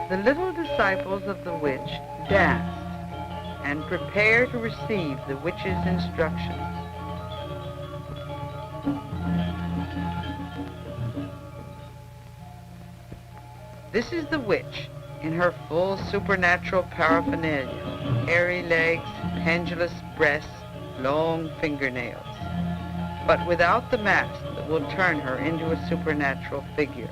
The little disciples of the witch danced and prepared to receive the witch's instructions. This is the witch in her full supernatural paraphernalia: hairy legs, pendulous breasts, long fingernails, but without the mask that will turn her into a supernatural figure.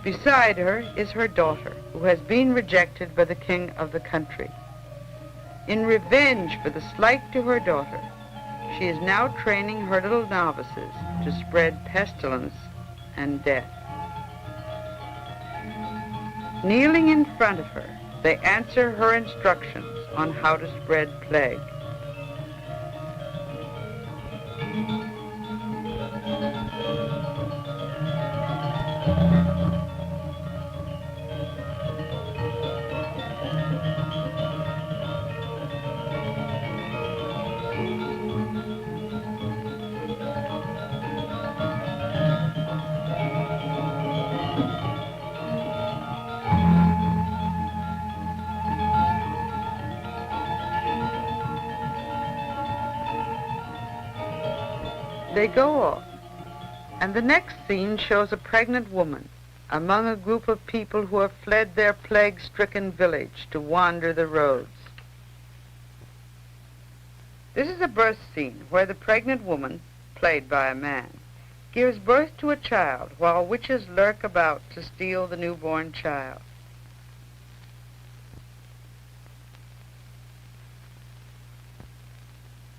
Beside her is her daughter, who has been rejected by the king of the country. In revenge for the slight to her daughter, she is now training her little novices to spread pestilence and death. Kneeling in front of her, they answer her instructions on how to spread plague. They go off, and the next scene shows a pregnant woman among a group of people who have fled their plague-stricken village to wander the roads. This is a birth scene where the pregnant woman, played by a man, gives birth to a child while witches lurk about to steal the newborn child.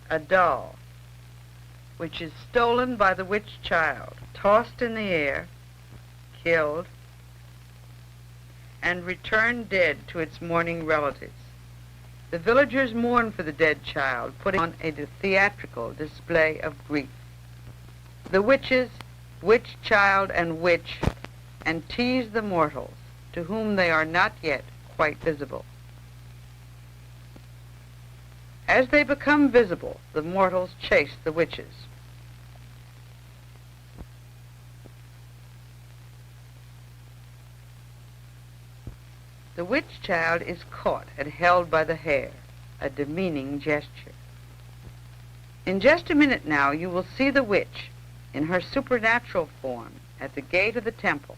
A doll, which is stolen by the witch child, tossed in the air, killed, and returned dead to its mourning relatives. The villagers mourn for the dead child, putting on a theatrical display of grief. The witches, witch child and witch, and tease the mortals, to whom they are not yet quite visible. As they become visible, the mortals chase the witches. The witch child is caught and held by the hair, a demeaning gesture. In just a minute now, you will see the witch, in her supernatural form, at the gate of the temple,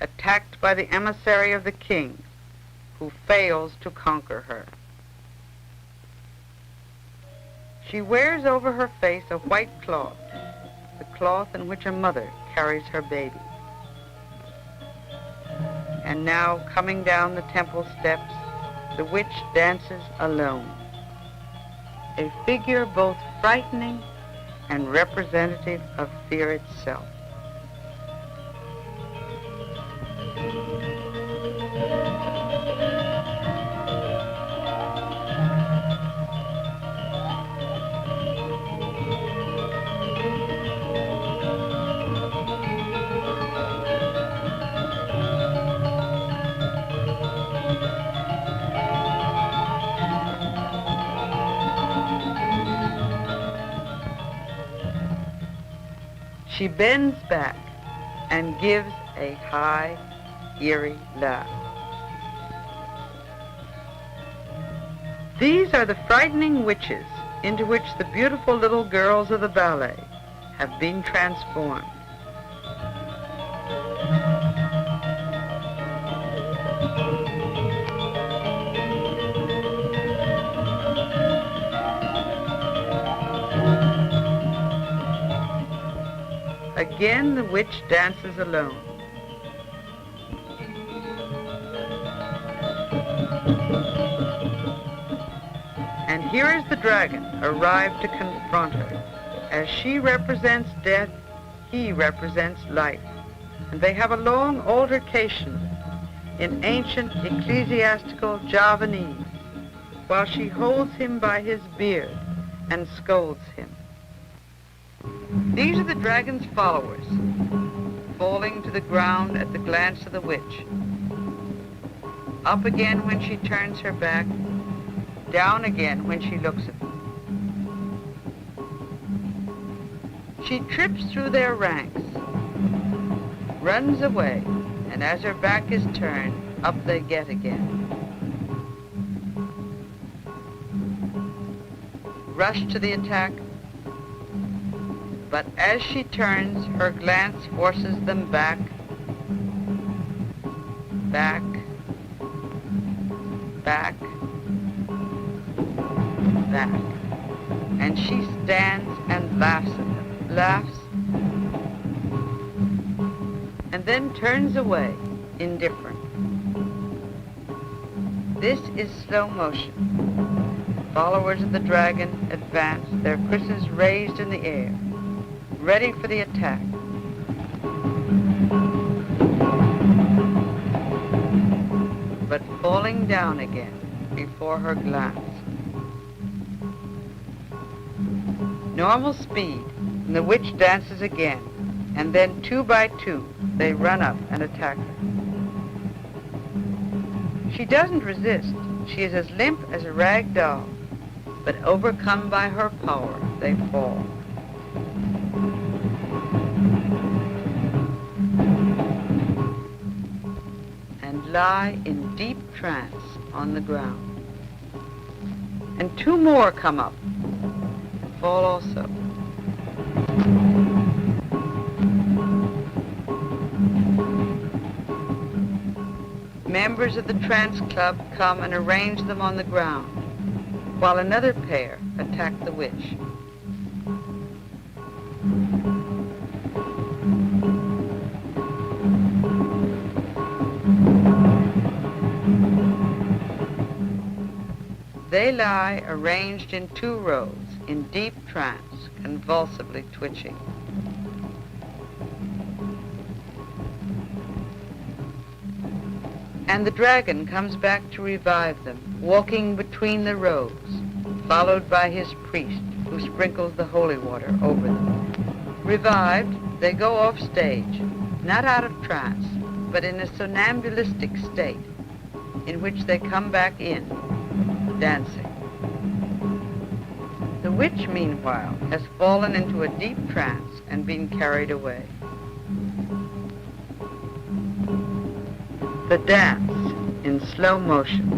attacked by the emissary of the king, who fails to conquer her. She wears over her face a white cloth, the cloth in which a mother carries her baby. And now, coming down the temple steps, the witch dances alone, a figure both frightening and representative of fear itself. She bends back and gives a high, eerie laugh. These are the frightening witches into which the beautiful little girls of the ballet have been transformed. Again the witch dances alone. And here is the dragon arrived to confront her. As she represents death, he represents life. And they have a long altercation in ancient ecclesiastical Javanese, while she holds him by his beard and scolds him. These are the dragon's followers, falling to the ground at the glance of the witch. Up again when she turns her back, down again when she looks at them. She trips through their ranks, runs away, and as her back is turned, up they get again. Rush to the attack, but as she turns, her glance forces them back, back, back, back. And she stands and laughs at them, laughs, and then turns away, indifferent. This is slow motion. Followers of the dragon advance, their krises raised in the air, ready for the attack. But falling down again before her glance. Normal speed, and the witch dances again, and then 2 by 2 they run up and attack her. She doesn't resist. She is as limp as a rag doll, but overcome by her power, they fall. And lie in deep trance on the ground. And 2 more come up and fall also. Members of the Trance Club come and arrange them on the ground, while another pair attack the witch. They lie arranged in 2 rows, in deep trance, convulsively twitching. And the dragon comes back to revive them, walking between the rows, followed by his priest, who sprinkles the holy water over them. Revived, they go off stage, not out of trance, but in a somnambulistic state, in which they come back in, dancing. The witch, meanwhile, has fallen into a deep trance and been carried away. The dance in slow motion.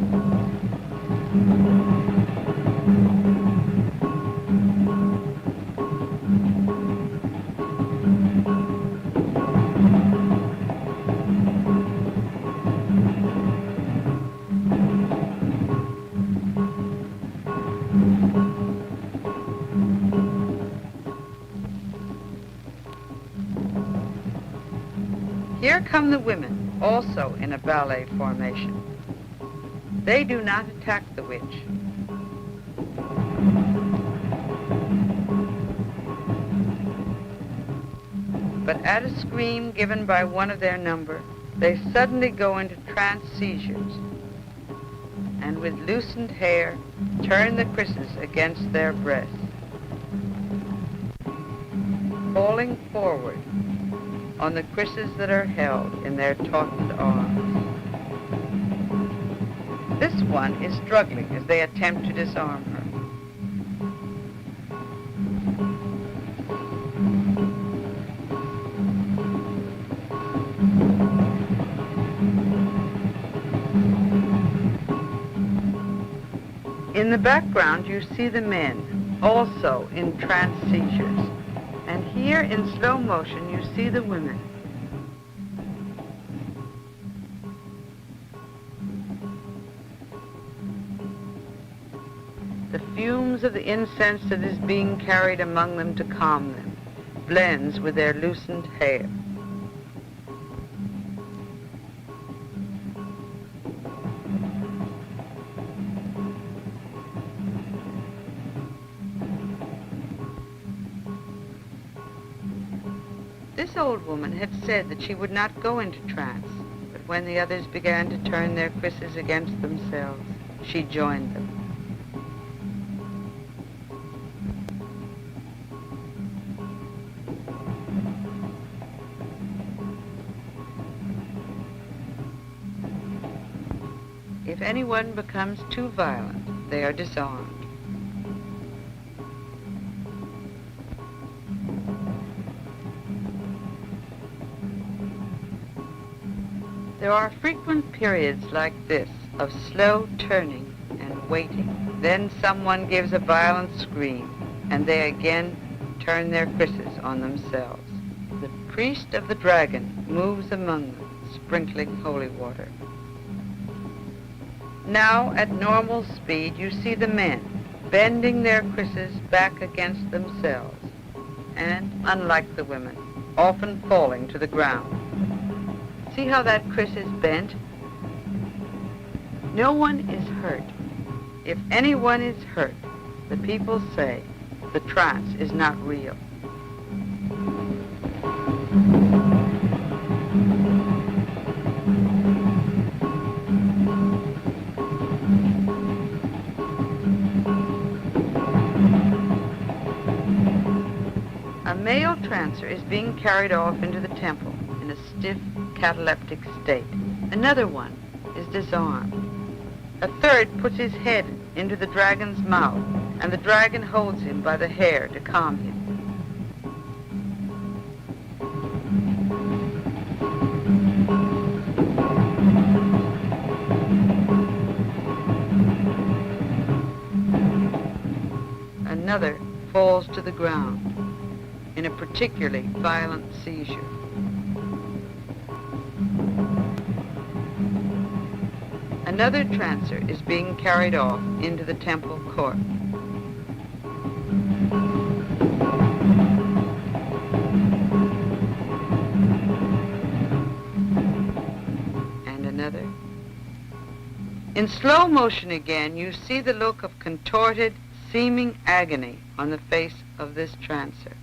Here come the women, also in a ballet formation. They do not attack the witch. But at a scream given by one of their number, they suddenly go into trance seizures, and with loosened hair, turn the krises against their breasts. Falling forward on the krises that are held in their tautened arms. This one is struggling as they attempt to disarm her. In the background, you see the men, also in trance seizures. And here in slow motion, you see the women. The fumes of the incense that is being carried among them to calm them blends with their loosened hair. This old woman had said that she would not go into trance, but when the others began to turn their krises against themselves, she joined them. If anyone becomes too violent, they are disarmed. There are frequent periods like this of slow turning and waiting. Then someone gives a violent scream, and they again turn their krises on themselves. The priest of the dragon moves among them, sprinkling holy water. Now, at normal speed, you see the men bending their krises back against themselves, and, unlike the women, often falling to the ground. See how that kris is bent? No one is hurt. If anyone is hurt, the people say the trance is not real. A male trancer is being carried off into the temple in a stiff, cataleptic state. Another one is disarmed. A third puts his head into the dragon's mouth, and the dragon holds him by the hair to calm him. Another falls to the ground in a particularly violent seizure. Another trancer is being carried off into the temple court. And another. In slow motion again, you see the look of contorted, seeming agony on the face of this trancer.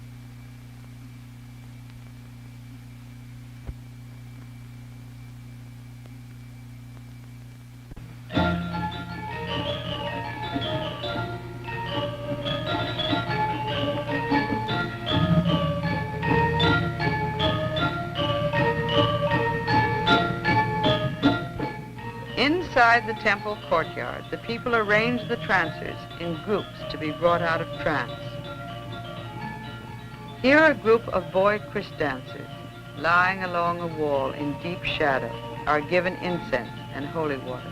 Inside the temple courtyard, the people arrange the trancers in groups to be brought out of trance. Here a group of boy kris dancers, lying along a wall in deep shadow, are given incense and holy water.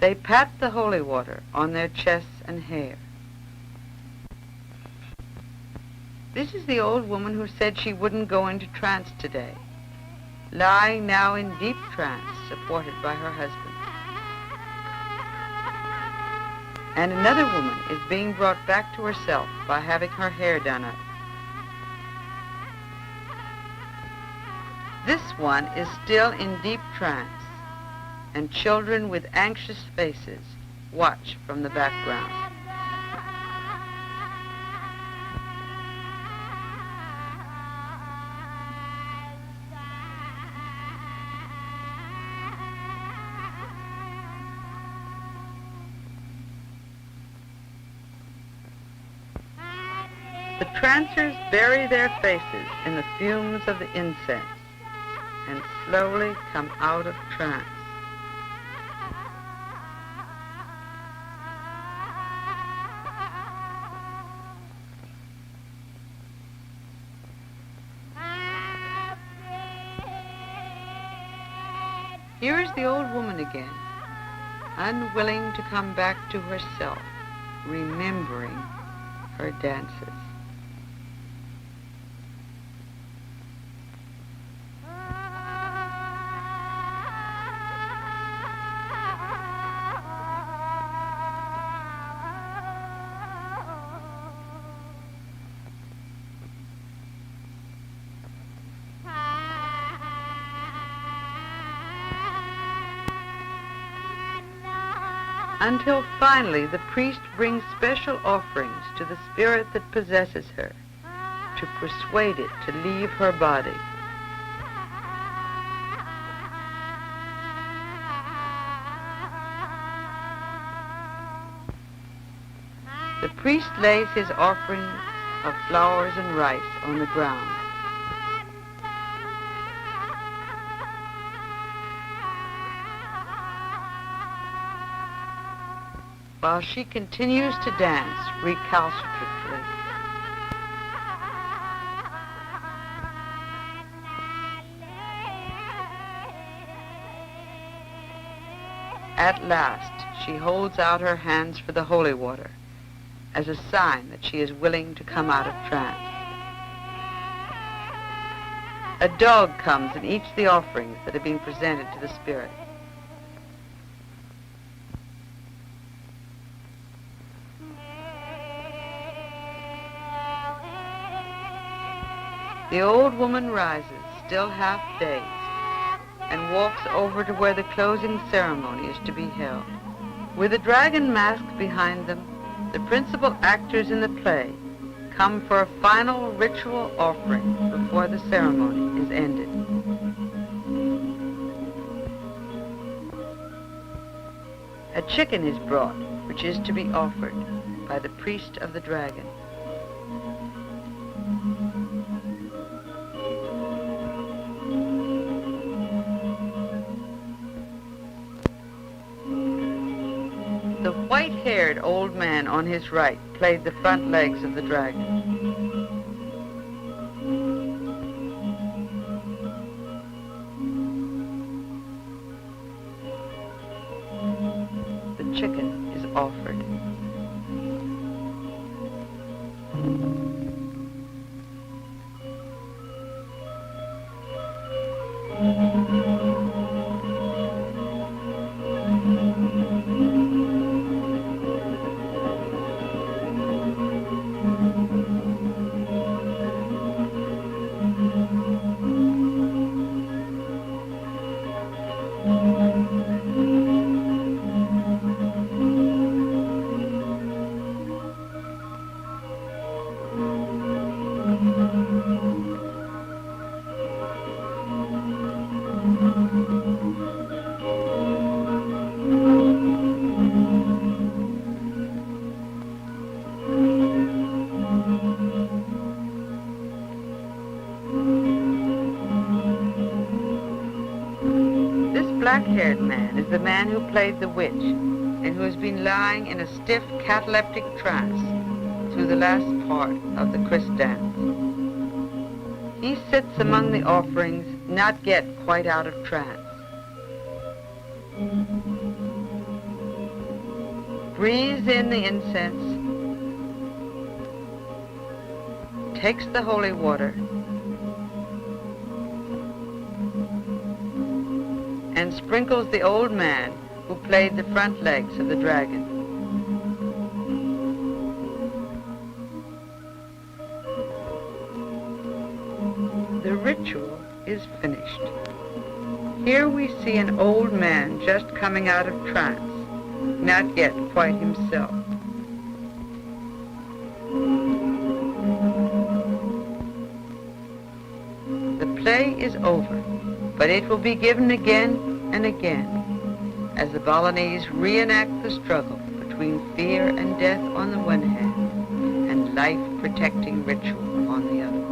They pat the holy water on their chests and hair. This is the old woman who said she wouldn't go into trance today, lying now in deep trance, supported by her husband. And another woman is being brought back to herself by having her hair done up. This one is still in deep trance, and children with anxious faces watch from the background. The trancers bury their faces in the fumes of the incense and slowly come out of trance. Here is the old woman again, unwilling to come back to herself, remembering her dances. Until finally the priest brings special offerings to the spirit that possesses her to persuade it to leave her body. The priest lays his offerings of flowers and rice on the ground. While she continues to dance recalcitrantly. At last, she holds out her hands for the holy water as a sign that she is willing to come out of trance. A dog comes and eats the offerings that have been presented to the spirit. The old woman rises, still half dazed, and walks over to where the closing ceremony is to be held. With the dragon mask behind them, the principal actors in the play come for a final ritual offering before the ceremony is ended. A chicken is brought, which is to be offered by the priest of the dragon. The white-haired old man on his right played the front legs of the dragon. The chicken is offered. Black-haired man is the man who played the witch and who has been lying in a stiff cataleptic trance through the last part of the Christ dance. He sits among the offerings, not yet quite out of trance. Breathes in the incense, takes the holy water, and sprinkles the old man who played the front legs of the dragon. The ritual is finished. Here we see an old man just coming out of trance, not yet quite himself. The play is over, but it will be given again and again as the Balinese reenact the struggle between fear and death on the one hand and life-protecting ritual on the other.